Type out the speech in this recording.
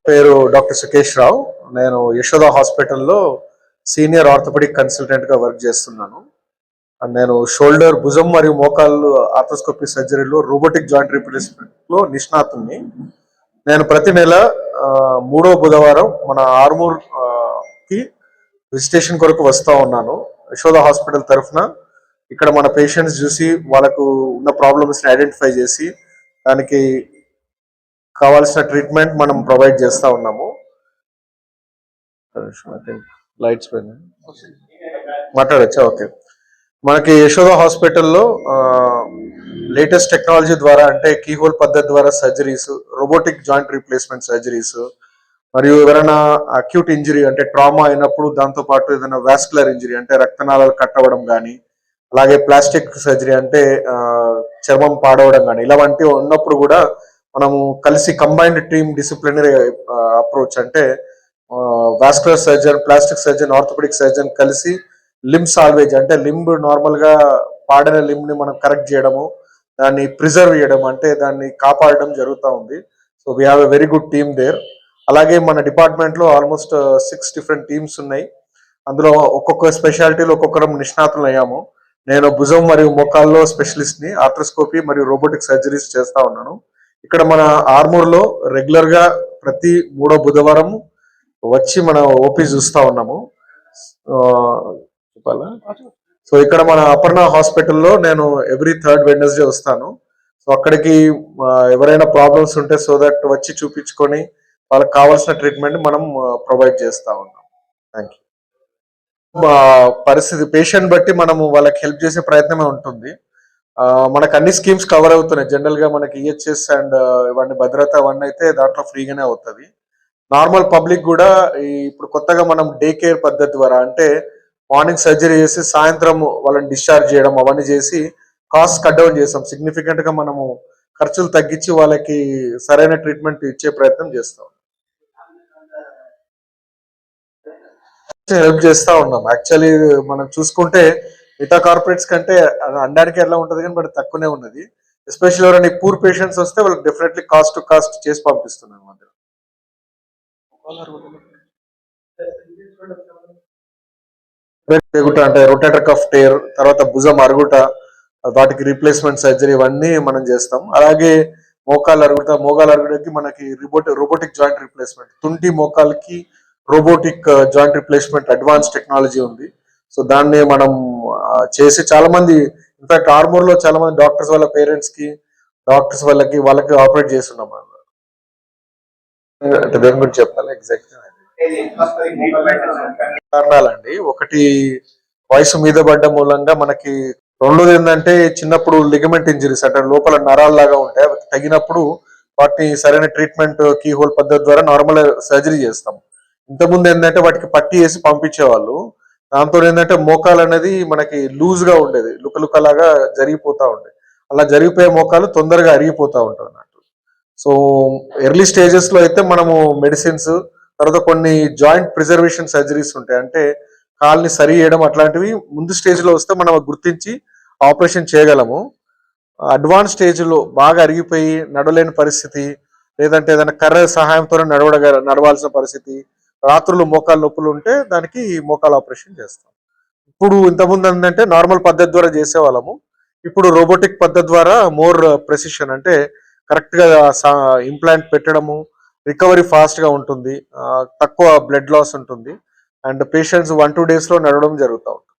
పేరు డాక్టర్ సుకేష్ రావు. నేను యశోద హాస్పిటల్లో సీనియర్ ఆర్థోపెడిక్ కన్సల్టెంట్ గా వర్క్ చేస్తున్నాను. నేను షోల్డర్, భుజం మరియు మోకాళ్ళు ఆర్థోస్కోపీ సర్జరీలో రోబోటిక్ జాయింట్ రీప్లేస్మెంట్ లో నిష్ణాతుని. నేను ప్రతి నెల మూడో బుధవారం మన ఆర్మూర్ కి విజిటేషన్ కొరకు వస్తూ ఉన్నాను. యశోద హాస్పిటల్ తరఫున ఇక్కడ మన పేషెంట్స్ చూసి వాళ్ళకు ఉన్న ప్రాబ్లమ్స్ ని ఐడెంటిఫై చేసి దానికి కావాల్సిన ట్రీట్మెంట్ మనం ప్రొవైడ్ చేస్తూ ఉన్నాము. లైట్స్ పైన మాట్లాడచ్చా? ఓకే. మనకి యశోద హాస్పిటల్లో లేటెస్ట్ టెక్నాలజీ ద్వారా, అంటే కీహోల్ పద్ధతి ద్వారా surgeries, robotic joint replacement surgeries, మరియు ఎవరైనా అక్యూట్ ఇంజరీ అంటే ట్రామా అయినప్పుడు దాంతో పాటు ఏదైనా వాస్కులర్ ఇంజరీ అంటే రక్తనాళాలు కట్టవడం కానీ, అలాగే ప్లాస్టిక్ సర్జరీ అంటే చర్మం పాడవడం కానీ, ఇలాంటివి ఉన్నప్పుడు కూడా మనము కలిసి కంబైన్డ్ టీమ్ డిసిప్లినరీ అప్రోచ్ అంటే vascular surgeon, plastic surgeon, orthopaedic surgeon కలిసి లింబ్ సాల్వేజ్ అంటే లింబ్ నార్మల్ గా పాడిన లింబ్ ని మనం కరెక్ట్ చేయడము, దాన్ని ప్రిజర్వ్ చేయడం అంటే దాన్ని కాపాడడం జరుగుతూ ఉంది. So we have a very good team there. అలాగే మన డిపార్ట్మెంట్ లో ఆల్మోస్ట్ 6 డిఫరెంట్ టీమ్స్ ఉన్నాయి. అందులో ఒక్కొక్క స్పెషాలిటీలో ఒక్కొక్కరం నిష్ణాతులు అయ్యాము. నేను భుజం మరియు మోకాల్లో స్పెషలిస్ట్ ని, ఆర్థ్రోస్కోపీ మరియు రోబోటిక్ సర్జరీస్ చేస్తా ఉన్నాను. ఇక్కడ మన ఆర్మూర్ లో రెగ్యులర్ గా ప్రతి మూడో బుధవారం వచ్చి మన ఓపీ చూస్తా ఉన్నాము. చెప్పాలా? సో ఇక్కడ మన అపర్ణ హాస్పిటల్లో నేను ఎవ్రీ థర్డ్ వెడ్నెస్డే వస్తాను. సో అక్కడికి ఎవరైనా ప్రాబ్లమ్స్ ఉంటే సో దట్ వచ్చి చూపించుకొని వాళ్ళకి కావాల్సిన ట్రీట్మెంట్ మనం ప్రొవైడ్ చేస్తా ఉన్నాం. Thank you. పరిస్థితి పేషెంట్ బట్టి మనము వాళ్ళకి హెల్ప్ చేసే ప్రయత్నమే ఉంటుంది. మనకు అన్ని స్కీమ్స్ కవర్ అవుతున్నాయి. జనరల్ గా మనకి ఈహెచ్ఎస్ అండ్ ఇవన్నీ భద్రత అవన్నీ అయితే దాంట్లో ఫ్రీగానే అవుతుంది. నార్మల్ పబ్లిక్ కూడా ఇప్పుడు కొత్తగా మనం డే కేర్ పద్ధతి ద్వారా, అంటే మార్నింగ్ సర్జరీ చేసి సాయంత్రం వాళ్ళని డిశ్చార్జ్ చేయడం అవన్నీ చేసి కాస్ట్ కట్ డౌన్ చేస్తాం. సిగ్నిఫికెంట్ గా మనము ఖర్చులు తగ్గించి వాళ్ళకి సరైన ట్రీట్మెంట్ ఇచ్చే ప్రయత్నం చేస్తాం. హెల్ప్ చేస్తా ఉన్నాం. యాక్చువల్లీ మనం చూసుకుంటే మిగతా కార్పొరేట్స్ కంటే అనడానికి ఎలా ఉంటది కానీ బట్ తక్కువనే ఉన్నది. ఎస్పెషల్లీ ఎవరైనా పూర్ పేషెంట్స్ వస్తే వాళ్ళకి డెఫినెట్లీ కాస్ట్ టు కాస్ట్ చేసి పంపిస్తున్నాం. మధ్య అంటే రొటేటర్ కఫ్ టేర్, తర్వాత భుజం అరుగుట, వాటికి రీప్లేస్మెంట్ సర్జరీ ఇవన్నీ మనం చేస్తాం. అలాగే మోకాలు అరుగుటకి మనకి రోబోటిక్ జాయింట్ రీప్లేస్మెంట్, తుంటి మోకాలకి robotic joint replacement advance technology ఉంది. సో దాన్ని మనం చేసి చాలా మంది, ఇన్ఫాక్ట్ ఆర్మూర్ లో చాలా మంది డాక్టర్స్ వాళ్ళ పేరెంట్స్ కి, డాక్టర్స్ వాళ్ళకి ఆపరేట్ చేస్తున్నాం. అంటే దేని గురించి చెప్పాలి ఎగ్జాక్ట్ కారణాలండి. ఒకటి వయసు మీద పడ్డ మూలంగా మనకి, రెండోది ఏంటంటే చిన్నప్పుడు లిగమెంట్ ఇంజరీస్ అంటే లోపల నరాలు లాగా ఉంటాయి, అవి తగినప్పుడు వాటిని సరైన ట్రీట్మెంట్ కీ హోల్ పద్ధతి ద్వారా నార్మల్ సర్జరీ చేస్తాం. ఇంతకుముందు ఏంటంటే వాటికి పట్టి వేసి పంపించేవాళ్ళు. దాంతో ఏంటంటే మోకాలు అనేది మనకి లూజ్ గా ఉండేది, లుకలుకలాగా జరిగిపోతా ఉండేది. అలా జరిగిపోయే మోకాలు తొందరగా అరిగిపోతా ఉంటుంది అన్నట్టు. సో ఎర్లీ స్టేజెస్ లో అయితే మనము మెడిసిన్స్, తర్వాత కొన్ని జాయింట్ ప్రిజర్వేషన్ సర్జరీస్ ఉంటాయి, అంటే కాల్ని సరి చేయడం, అట్లాంటివి ముందు స్టేజ్ లో వస్తే మనం గుర్తించి ఆపరేషన్ చేయగలము. అడ్వాన్స్ స్టేజ్ లో బాగా అరిగిపోయి నడవలేని పరిస్థితి, లేదంటే ఏదైనా కర్ర సహాయంతో నడవాల్సిన పరిస్థితి, రాత్రులు మోకాలు నొప్పులు ఉంటే దానికి మోకాలు ఆపరేషన్ చేస్తాం. ఇప్పుడు ఇంతకుముందు ఏంటంటే నార్మల్ పద్ధతి ద్వారా చేసేవాళ్ళము. ఇప్పుడు రోబోటిక్ పద్ధతి ద్వారా మోర్ ప్రెసిషన్, అంటే కరెక్ట్ గా ఇంప్లాంట్ పెట్టడము, రికవరీ ఫాస్ట్ గా ఉంటుంది, తక్కువ బ్లడ్ లాస్ ఉంటుంది, అండ్ పేషెంట్స్ 1-2 days లో నడవడం జరుగుతూ ఉంటుంది.